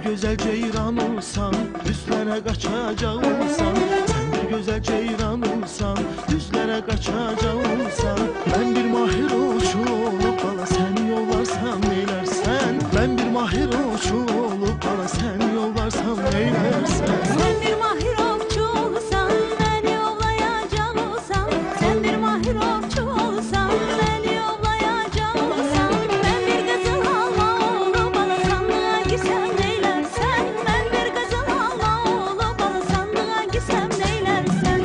Güzel ceyran olsan, düzlere kaçacak olsan. Sen bir güzel ceyran olsan, düzlere kaçacak olsan. Ben bir mahir uçu olup bana sen yollarsan neylersen. Ben bir mahir uçu olup bana sen yollarsan neylersen. Sen bir mahir okçu olsan, beni yollayacak olsan. Sen bir mahir okçu olsan, beni yollayacak olsan. Ben bir kızıl halva olup bana sandığa gitsem neylersen. Ben bir kızıl halva olup bana sandığa gitsem neylersen.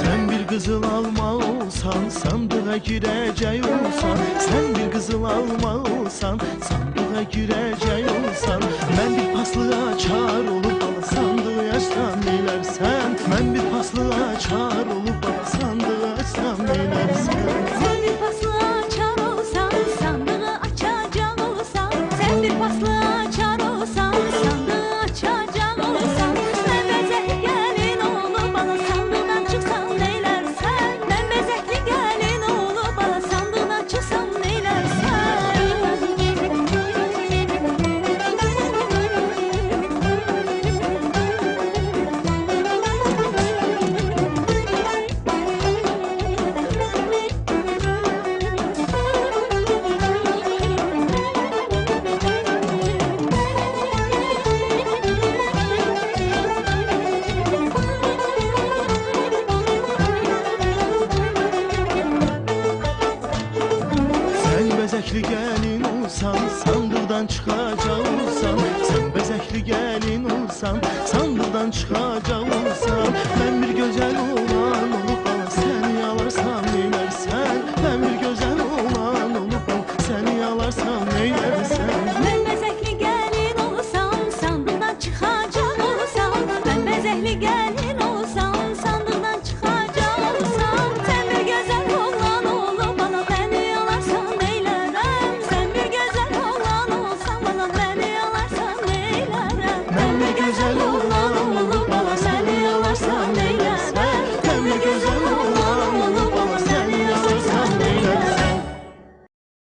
Sen bir kızıl alma olsan, sandığa girecek olsan. Sen bir kızıl alma olsan, sandığa girecek olsan. Ben bir paslı açar olup bana sandığı açsam neylersen. Ben bir paslı açar olup bana sandığı açsam neylersen. Sen bir paslı açar olsan, sandığı açacak olsan. Sen bir paslı açar olsan, sandığı açacak olsan. Ben bezekli gelin olup bana sandığından çıksam neylersen. Ben bezekli gelin olup bana sandığından çıksam neylersen. Sen bezekli gelin olsan, sandıktan çıkacak olsan. Sen bezekli gelin olsan, sandıktan çıkacak